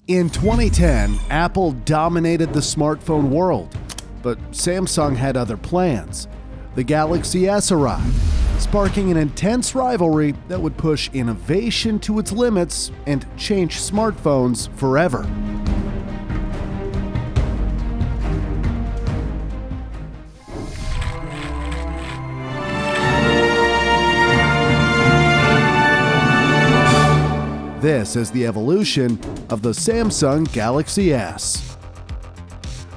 In 2010, Apple dominated the smartphone world, but Samsung had other plans. The Galaxy S arrived, sparking an intense rivalry that would push innovation to its limits and change smartphones forever. This is the evolution of the Samsung Galaxy S.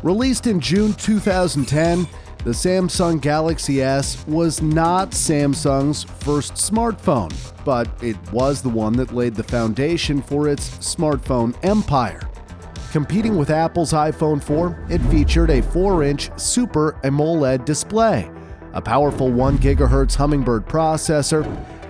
Released in June 2010, the Samsung Galaxy S was not Samsung's first smartphone, but it was the one that laid the foundation for its smartphone empire. Competing with Apple's iPhone 4, it featured a 4-inch Super AMOLED display, a powerful 1 GHz Hummingbird processor,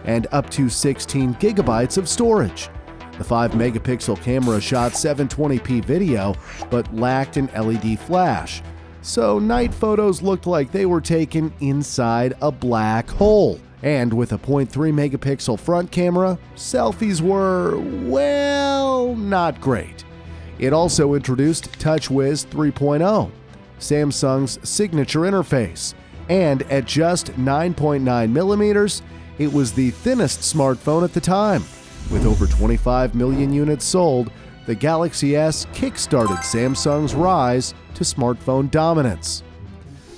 and up to 16 GB of storage. The 5-megapixel camera shot 720p video, but lacked an LED flash, so night photos looked like they were taken inside a black hole. And with a 0.3-megapixel front camera, selfies were, well, not great. It also introduced TouchWiz 3.0, Samsung's signature interface, and at just 9.9 millimeters, it was the thinnest smartphone at the time. With over 25 million units sold, the Galaxy S kickstarted Samsung's rise to smartphone dominance.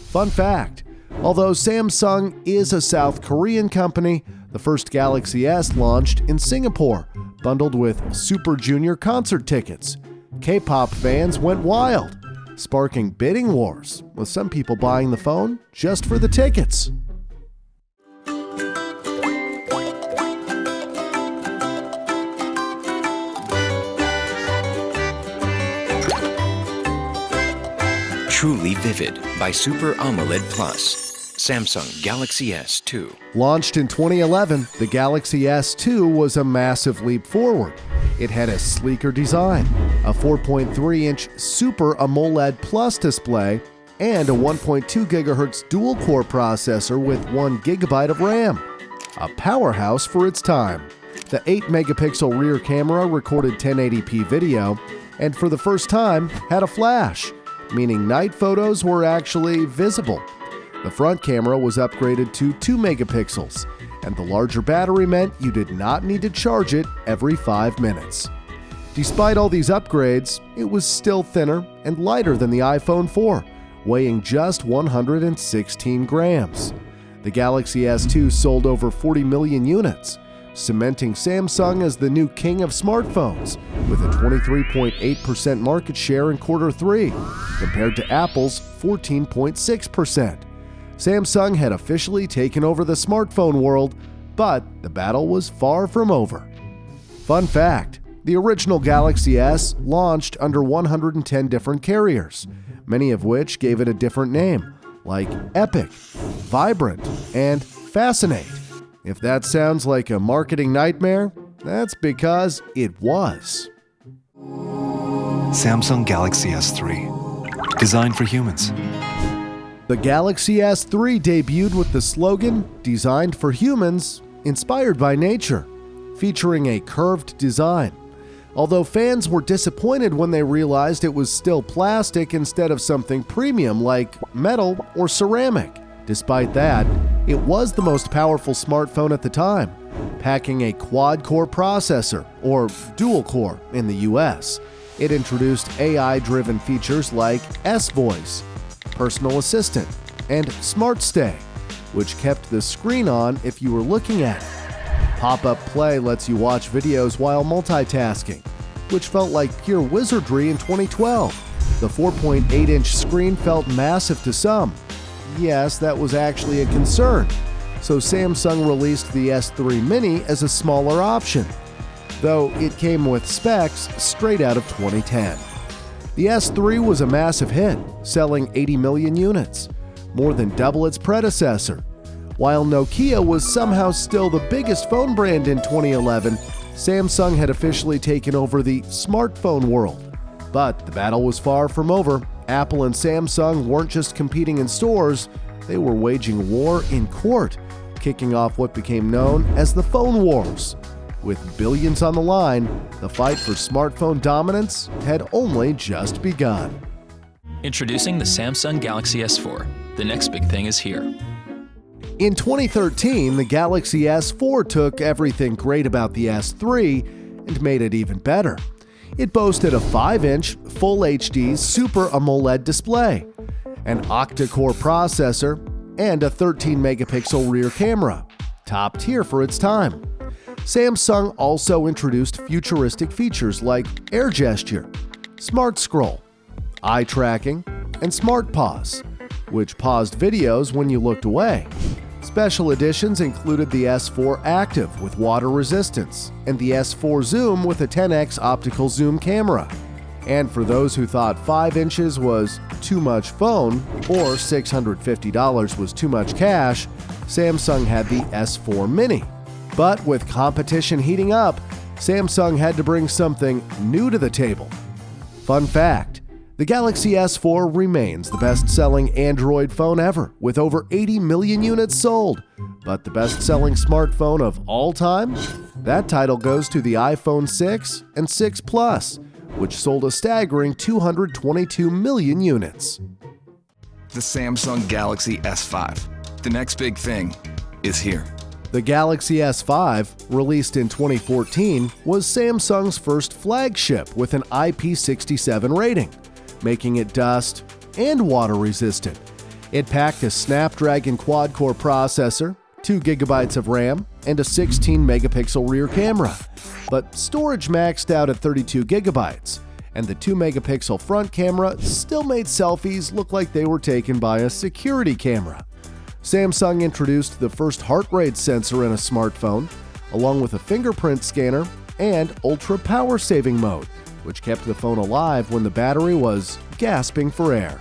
Fun fact: although Samsung is a South Korean company, the first Galaxy S launched in Singapore, bundled with Super Junior concert tickets. K-pop fans went wild, sparking bidding wars, with some people buying the phone just for the tickets. Truly Vivid by Super AMOLED Plus. Samsung Galaxy S2. Launched in 2011, the Galaxy S2 was a massive leap forward. It had a sleeker design, a 4.3-inch Super AMOLED Plus display, and a 1.2 GHz dual-core processor with 1 GB of RAM. A powerhouse for its time. The 8-megapixel rear camera recorded 1080p video, and for the first time had a flash, meaning night photos were actually visible. The front camera was upgraded to 2 megapixels, and the larger battery meant you did not need to charge it every 5 minutes. Despite all these upgrades, it was still thinner and lighter than the iPhone 4, weighing just 116 grams. The Galaxy S2 sold over 40 million units, cementing Samsung as the new king of smartphones, with a 23.8% market share in Q3, compared to Apple's 14.6%. Samsung had officially taken over the smartphone world, but the battle was far from over. Fun fact: the original Galaxy S launched under 110 different carriers, many of which gave it a different name, like Epic, Vibrant, and Fascinate. If that sounds like a marketing nightmare, that's because it was. Samsung Galaxy S3, designed for humans. The Galaxy S3 debuted with the slogan, "Designed for humans, inspired by nature," featuring a curved design. Although fans were disappointed when they realized it was still plastic instead of something premium like metal or ceramic. Despite that, it was the most powerful smartphone at the time, packing a quad-core processor, or dual-core in the US. It introduced AI-driven features like S-Voice, Personal Assistant, and Smart Stay, which kept the screen on if you were looking at it. Pop-up play lets you watch videos while multitasking, which felt like pure wizardry in 2012. The 4.8-inch screen felt massive to some. Yes, that was actually a concern, so Samsung released the S3 Mini as a smaller option, though it came with specs straight out of 2010. The S3 was a massive hit, selling 80 million units, more than double its predecessor. While Nokia was somehow still the biggest phone brand in 2011, Samsung had officially taken over the smartphone world. But the battle was far from over. Apple and Samsung weren't just competing in stores, they were waging war in court, kicking off what became known as the Phone Wars. With billions on the line, the fight for smartphone dominance had only just begun. Introducing the Samsung Galaxy S4. The next big thing is here. In 2013, the Galaxy S4 took everything great about the S3 and made it even better. It boasted a 5-inch Full HD Super AMOLED display, an octa-core processor, and a 13-megapixel rear camera, top tier for its time. Samsung also introduced futuristic features like Air Gesture, Smart Scroll, eye tracking, and Smart Pause, which paused videos when you looked away. Special editions included the S4 Active with water resistance and the S4 Zoom with a 10x optical zoom camera. And for those who thought 5 inches was too much phone or $650 was too much cash, Samsung had the S4 Mini. But with competition heating up, Samsung had to bring something new to the table. Fun fact, the Galaxy S4 remains the best-selling Android phone ever, with over 80 million units sold. But the best-selling smartphone of all time? That title goes to the iPhone 6 and 6 Plus, which sold a staggering 222 million units. The Samsung Galaxy S5. The next big thing is here. The Galaxy S5, released in 2014, was Samsung's first flagship with an IP67 rating, making it dust and water resistant. It packed a Snapdragon quad-core processor, 2 GB of RAM, and a 16-megapixel rear camera. But storage maxed out at 32 GB, and the 2-megapixel front camera still made selfies look like they were taken by a security camera. Samsung introduced the first heart rate sensor in a smartphone, along with a fingerprint scanner and ultra power-saving mode, which kept the phone alive when the battery was gasping for air.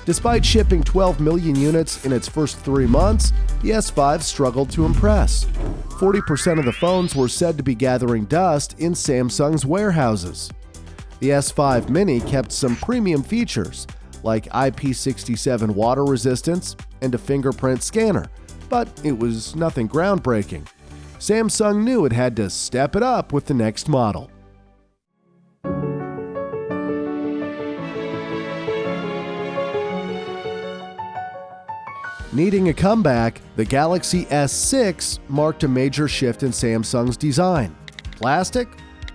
Despite shipping 12 million units in its first 3 months, the S5 struggled to impress. 40% of the phones were said to be gathering dust in Samsung's warehouses. The S5 Mini kept some premium features, like IP67 water resistance and a fingerprint scanner, but it was nothing groundbreaking. Samsung knew it had to step it up with the next model. Needing a comeback, the Galaxy S6 marked a major shift in Samsung's design. Plastic?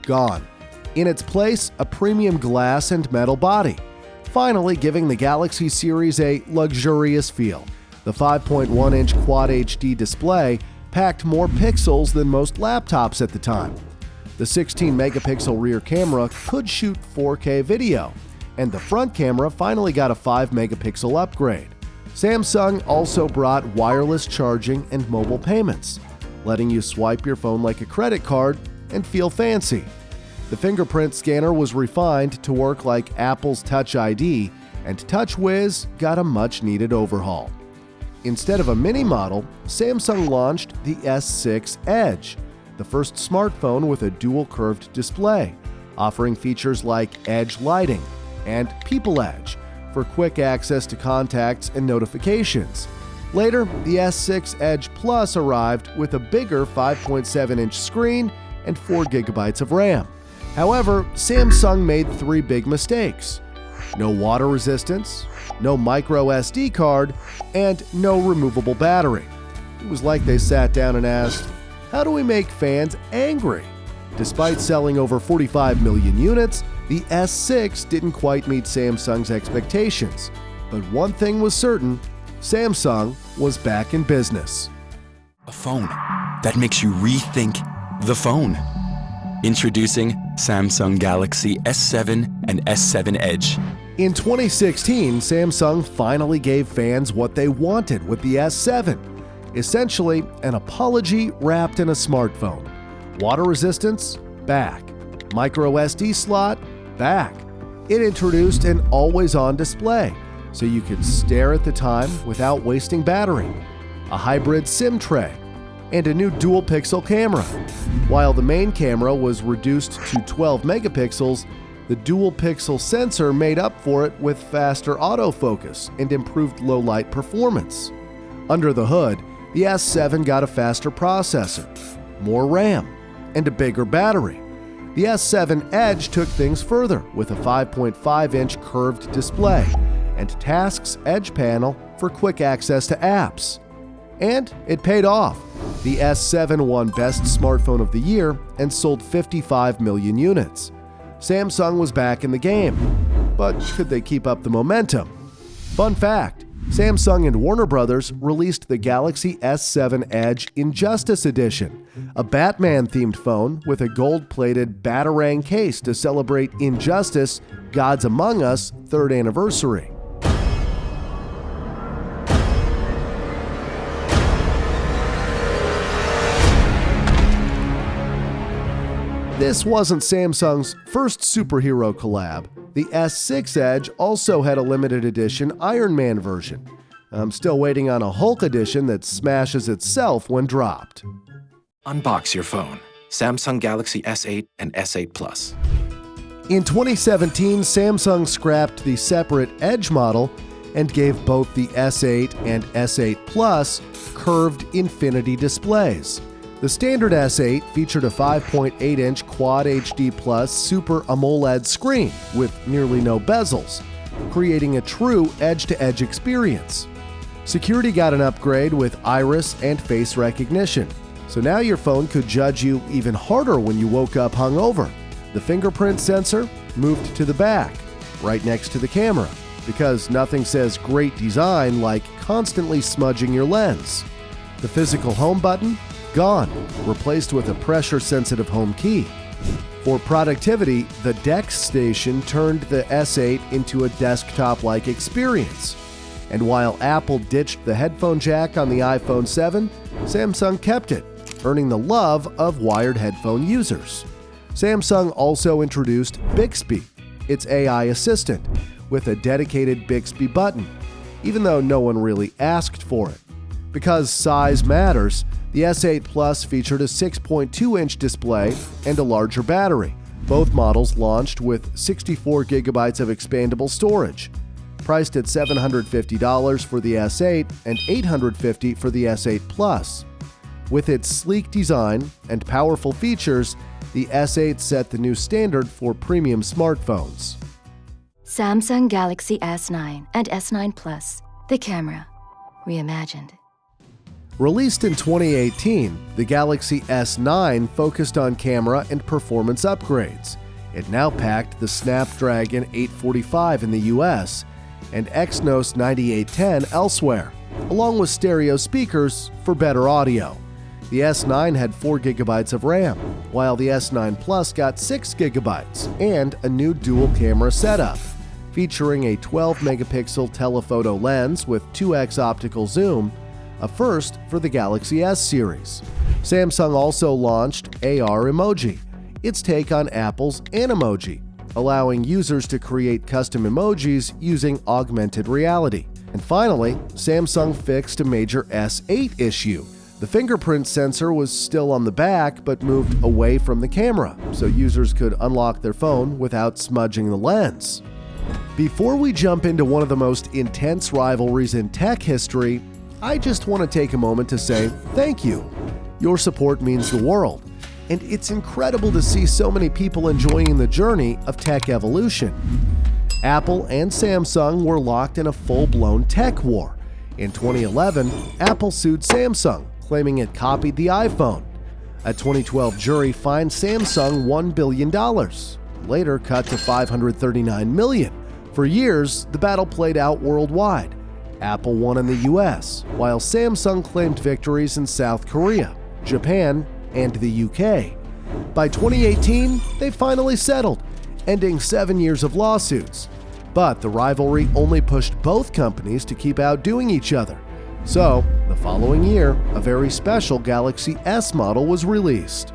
Gone. In its place, a premium glass and metal body, finally giving the Galaxy series a luxurious feel. The 5.1-inch Quad HD display packed more pixels than most laptops at the time. The 16-megapixel rear camera could shoot 4K video, and the front camera finally got a 5-megapixel upgrade. Samsung also brought wireless charging and mobile payments, letting you swipe your phone like a credit card and feel fancy. The fingerprint scanner was refined to work like Apple's Touch ID, and TouchWiz got a much-needed overhaul. Instead of a mini model, Samsung launched the S6 Edge, the first smartphone with a dual-curved display, offering features like Edge lighting and People Edge for quick access to contacts and notifications. Later, the S6 Edge Plus arrived with a bigger 5.7-inch screen and 4 GB of RAM. However, Samsung made 3 big mistakes: no water resistance, no micro SD card, and no removable battery. It was like they sat down and asked, how do we make fans angry? Despite selling over 45 million units, the S6 didn't quite meet Samsung's expectations. But one thing was certain, Samsung was back in business. A phone that makes you rethink the phone. Introducing Samsung Galaxy S7 and S7 Edge. In 2016, Samsung finally gave fans what they wanted with the S7. Essentially, an apology wrapped in a smartphone. Water resistance? Back. Micro SD slot? Back. It introduced an always-on display, so you could stare at the time without wasting battery. A hybrid SIM tray, and a new dual-pixel camera. While the main camera was reduced to 12 megapixels, the dual-pixel sensor made up for it with faster autofocus and improved low-light performance. Under the hood, the S7 got a faster processor, more RAM, and a bigger battery. The S7 Edge took things further with a 5.5-inch curved display and Tasks Edge panel for quick access to apps. And it paid off. The S7 won Best Smartphone of the Year and sold 55 million units. Samsung was back in the game, but could they keep up the momentum? Fun fact, Samsung and Warner Brothers released the Galaxy S7 Edge Injustice Edition, a Batman-themed phone with a gold-plated Batarang case to celebrate Injustice: Gods Among Us 3rd anniversary. This wasn't Samsung's first superhero collab. The S6 Edge also had a limited edition Iron Man version. I'm still waiting on a Hulk edition that smashes itself when dropped. Unbox your phone. Samsung Galaxy S8 and S8 Plus. In 2017, Samsung scrapped the separate Edge model and gave both the S8 and S8 Plus curved infinity displays. The standard S8 featured a 5.8-inch Quad HD Plus Super AMOLED screen with nearly no bezels, creating a true edge-to-edge experience. Security got an upgrade with iris and face recognition, so now your phone could judge you even harder when you woke up hungover. The fingerprint sensor moved to the back, right next to the camera, because nothing says great design like constantly smudging your lens. The physical home button? Gone, replaced with a pressure-sensitive home key. For productivity, the DeX station turned the S8 into a desktop-like experience. And while Apple ditched the headphone jack on the iPhone 7, Samsung kept it, earning the love of wired headphone users. Samsung also introduced Bixby, its AI assistant, with a dedicated Bixby button, even though no one really asked for it. Because size matters, the S8 Plus featured a 6.2-inch display and a larger battery. Both models launched with 64 gigabytes of expandable storage. Priced at $750 for the S8 and $850 for the S8 Plus. With its sleek design and powerful features, the S8 set the new standard for premium smartphones. Samsung Galaxy S9 and S9 Plus, the camera, reimagined. Released in 2018, the Galaxy S9 focused on camera and performance upgrades. It now packed the Snapdragon 845 in the US and Exynos 9810 elsewhere, along with stereo speakers for better audio. The S9 had 4 gigabytes of RAM, while the S9 Plus got 6 gigabytes and a new dual-camera setup, featuring a 12-megapixel telephoto lens with 2x optical zoom, a first for the Galaxy S series. Samsung also launched AR Emoji, its take on Apple's Animoji, allowing users to create custom emojis using augmented reality. And finally, Samsung fixed a major S8 issue. The fingerprint sensor was still on the back but moved away from the camera, so users could unlock their phone without smudging the lens. Before we jump into one of the most intense rivalries in tech history, I just want to take a moment to say thank you. Your support means the world, and it's incredible to see so many people enjoying the journey of tech evolution. Apple and Samsung were locked in a full-blown tech war. In 2011, Apple sued Samsung, claiming it copied the iPhone. A 2012 jury fined Samsung $1 billion, later cut to $539 million. For years, the battle played out worldwide. Apple won in the US, while Samsung claimed victories in South Korea, Japan, and the UK. By 2018, they finally settled, ending 7 years of lawsuits. But the rivalry only pushed both companies to keep outdoing each other. So, the following year, a very special Galaxy S model was released.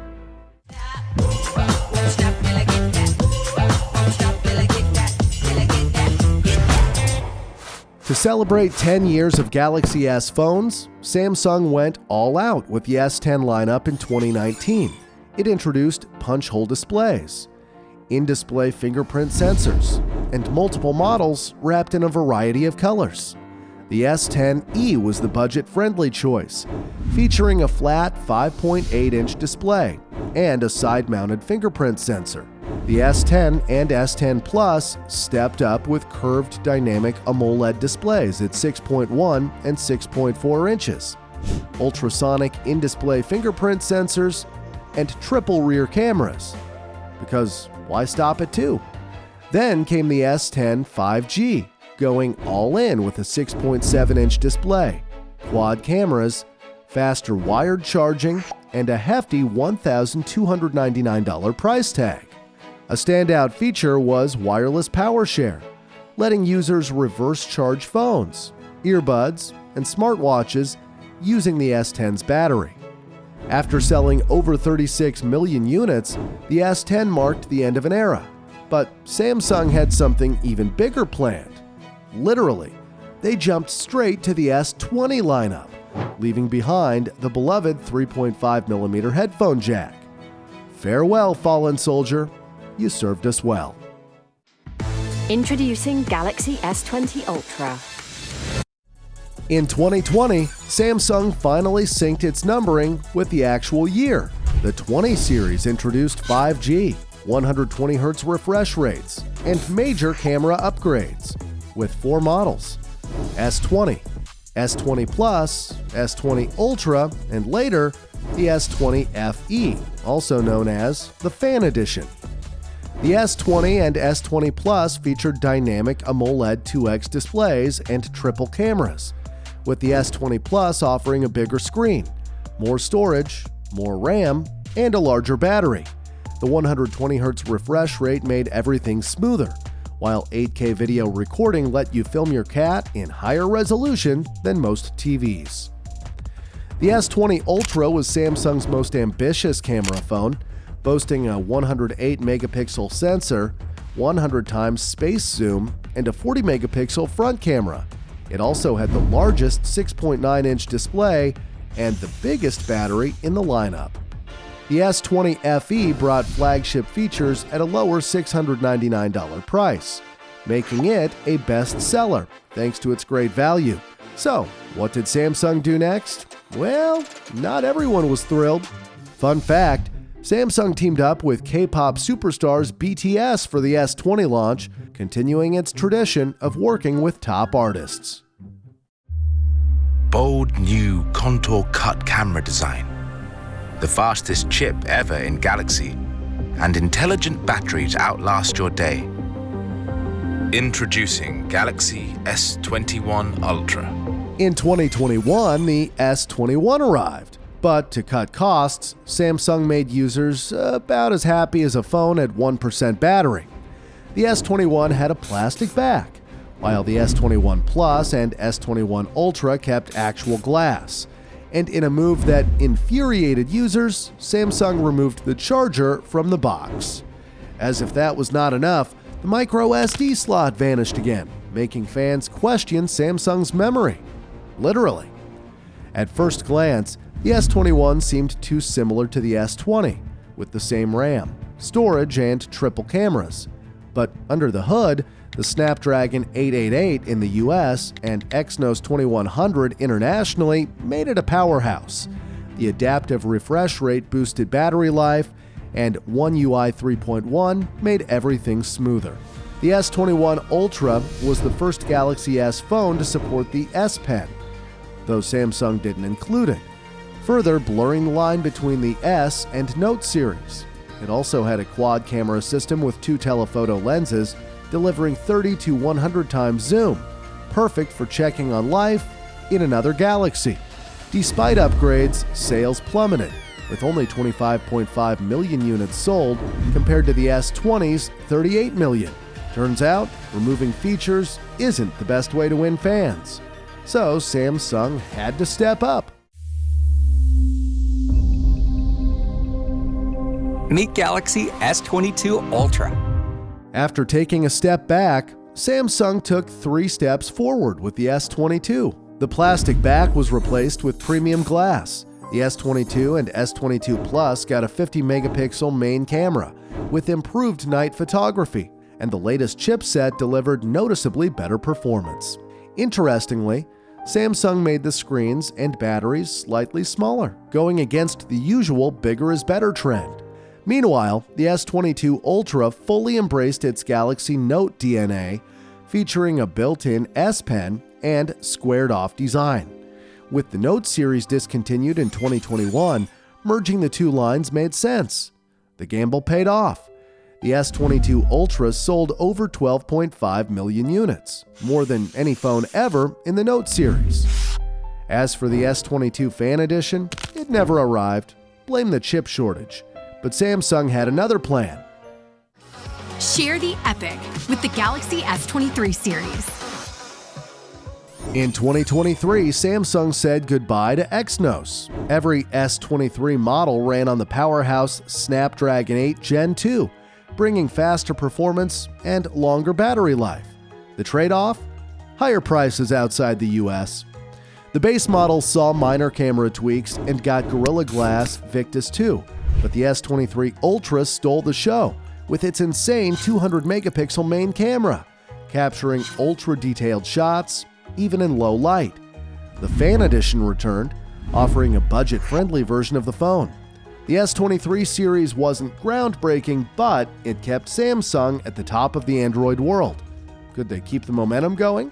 To celebrate 10 years of Galaxy S phones, Samsung went all out with the S10 lineup in 2019. It introduced punch-hole displays, in-display fingerprint sensors, and multiple models wrapped in a variety of colors. The S10e was the budget-friendly choice, featuring a flat 5.8-inch display and a side-mounted fingerprint sensor. The S10 and S10 Plus stepped up with curved dynamic AMOLED displays at 6.1 and 6.4 inches, ultrasonic in-display fingerprint sensors, and triple rear cameras. Because why stop at 2? Then came the S10 5G, going all in with a 6.7-inch display, quad cameras, faster wired charging, and a hefty $1,299 price tag. A standout feature was wireless power share, letting users reverse charge phones, earbuds, and smartwatches using the S10's battery. After selling over 36 million units, the S10 marked the end of an era. But Samsung had something even bigger planned. Literally, they jumped straight to the S20 lineup, leaving behind the beloved 3.5mm headphone jack. Farewell, fallen soldier. You served us well. Introducing Galaxy S20 Ultra. In 2020, Samsung finally synced its numbering with the actual year. The 20 series introduced 5G, 120Hz refresh rates, and major camera upgrades, with 4 models: S20, S20 Plus, S20 Ultra, and later, the S20 FE, also known as the Fan Edition. The S20 and S20 Plus featured dynamic AMOLED 2X displays and triple cameras, with the S20 Plus offering a bigger screen, more storage, more RAM, and a larger battery. The 120Hz refresh rate made everything smoother, while 8K video recording let you film your cat in higher resolution than most TVs. The S20 Ultra was Samsung's most ambitious camera phone, boasting a 108-megapixel sensor, 100x space zoom, and a 40-megapixel front camera. It also had the largest 6.9-inch display and the biggest battery in the lineup. The S20 FE brought flagship features at a lower $699 price, making it a bestseller thanks to its great value. So, what did Samsung do next? Well, not everyone was thrilled. Fun fact, Samsung teamed up with K-pop superstars BTS for the S20 launch, continuing its tradition of working with top artists. Bold new contour cut camera design, the fastest chip ever in Galaxy, and intelligent battery to outlast your day. Introducing Galaxy S21 Ultra. In 2021, the S21 arrived, but to cut costs, Samsung made users about as happy as a phone at 1% battery. The S21 had a plastic back, while the S21 Plus and S21 Ultra kept actual glass. And in a move that infuriated users, Samsung removed the charger from the box. As if that was not enough, the micro SD slot vanished again, making fans question Samsung's memory. Literally. At first glance, the S21 seemed too similar to the S20, with the same RAM, storage, and triple cameras. But under the hood, the Snapdragon 888 in the US and Exynos 2100 internationally made it a powerhouse. The adaptive refresh rate boosted battery life, and One UI 3.1 made everything smoother. The S21 Ultra was the first Galaxy S phone to support the S Pen, though Samsung didn't include it, further blurring the line between the S and Note series. It also had a quad camera system with 2 telephoto lenses, delivering 30 to 100 times zoom, perfect for checking on life in another galaxy. Despite upgrades, sales plummeted, with only 25.5 million units sold compared to the S20's 38 million. Turns out, removing features isn't the best way to win fans. So Samsung had to step up. Meet Galaxy S22 Ultra. After taking a step back, Samsung took 3 steps forward with the S22. The plastic back was replaced with premium glass. The S22 and S22 Plus got a 50-megapixel main camera with improved night photography, and the latest chipset delivered noticeably better performance. Interestingly, Samsung made the screens and batteries slightly smaller, going against the usual bigger is better trend. Meanwhile, the S22 Ultra fully embraced its Galaxy Note DNA, featuring a built-in S Pen and squared-off design. With the Note series discontinued in 2021, merging the two lines made sense. The gamble paid off. The S22 Ultra sold over 12.5 million units, more than any phone ever in the Note series. As for the S22 Fan Edition, it never arrived. Blame the chip shortage. But Samsung had another plan. Share the epic with the Galaxy S23 series. In 2023, Samsung said goodbye to Exynos. Every S23 model ran on the powerhouse Snapdragon 8 Gen 2, bringing faster performance and longer battery life. The trade-off? Higher prices outside the US. The base model saw minor camera tweaks and got Gorilla Glass Victus 2, but the S23 Ultra stole the show with its insane 200-megapixel main camera, capturing ultra-detailed shots, even in low light. The Fan Edition returned, offering a budget-friendly version of the phone. The S23 series wasn't groundbreaking, but it kept Samsung at the top of the Android world. Could they keep the momentum going?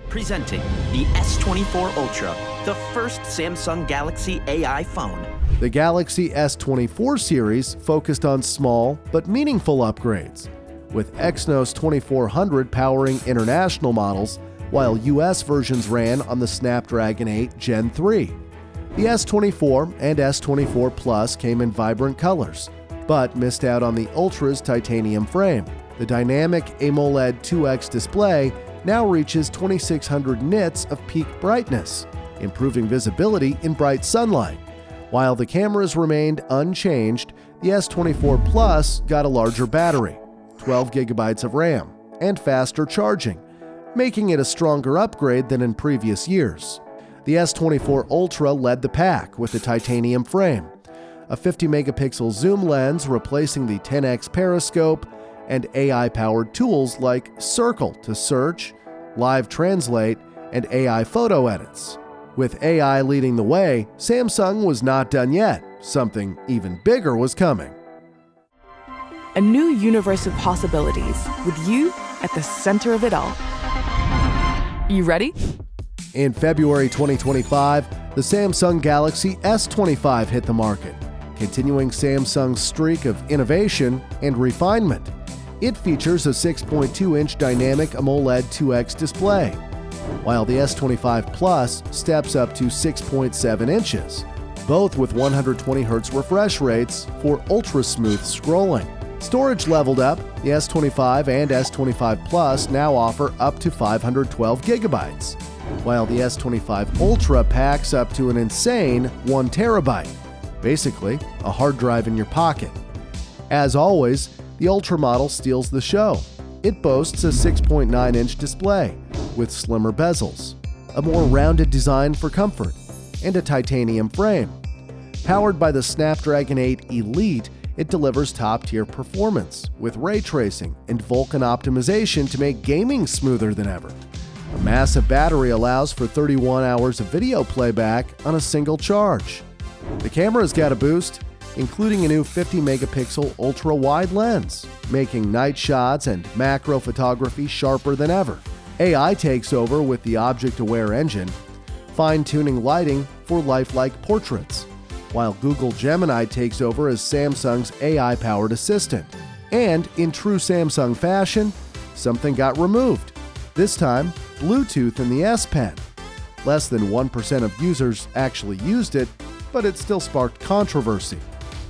Presenting the S24 Ultra, the first Samsung Galaxy AI phone. The Galaxy S24 series focused on small but meaningful upgrades, with Exynos 2400 powering international models, while US versions ran on the Snapdragon 8 Gen 3. The S24 and S24 Plus came in vibrant colors, but missed out on the Ultra's titanium frame. The dynamic AMOLED 2X display now reaches 2600 nits of peak brightness, improving visibility in bright sunlight. While the cameras remained unchanged, the S24 Plus got a larger battery, 12 GB of RAM, and faster charging, making it a stronger upgrade than in previous years. The S24 Ultra led the pack with a titanium frame, a 50-megapixel zoom lens replacing the 10x periscope, and AI-powered tools like Circle to search, live translate, and AI photo edits. With AI leading the way, Samsung was not done yet. Something even bigger was coming. A new universe of possibilities, with you at the center of it all. You ready? In February 2025, the Samsung Galaxy S25 hit the market, continuing Samsung's streak of innovation and refinement. It features a 6.2-inch dynamic AMOLED 2X display, while the S25 Plus steps up to 6.7 inches, both with 120Hz refresh rates for ultra-smooth scrolling. Storage leveled up, the S25 and S25 Plus now offer up to 512 GB, while the S25 Ultra packs up to an insane 1 TB, basically a hard drive in your pocket. As always, the Ultra model steals the show. It boasts a 6.9-inch display with slimmer bezels, a more rounded design for comfort, and a titanium frame. Powered by the Snapdragon 8 Elite, it delivers top-tier performance with ray tracing and Vulkan optimization to make gaming smoother than ever. A massive battery allows for 31 hours of video playback on a single charge. The camera's got a boost, including a new 50-megapixel ultra-wide lens, making night shots and macro photography sharper than ever. AI takes over with the Object-Aware engine, fine-tuning lighting for lifelike portraits, while Google Gemini takes over as Samsung's AI-powered assistant. And in true Samsung fashion, something got removed. This time, Bluetooth in the S Pen. Less than 1% of users actually used it, but it still sparked controversy.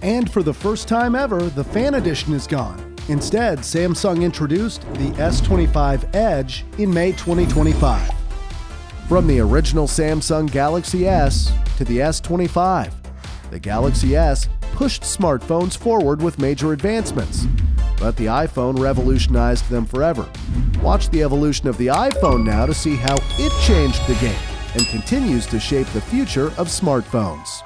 And for the first time ever, the Fan Edition is gone. Instead, Samsung introduced the S25 Edge in May 2025. From the original Samsung Galaxy S to the S25, the Galaxy S pushed smartphones forward with major advancements, but the iPhone revolutionized them forever. Watch the evolution of the iPhone now to see how it changed the game and continues to shape the future of smartphones.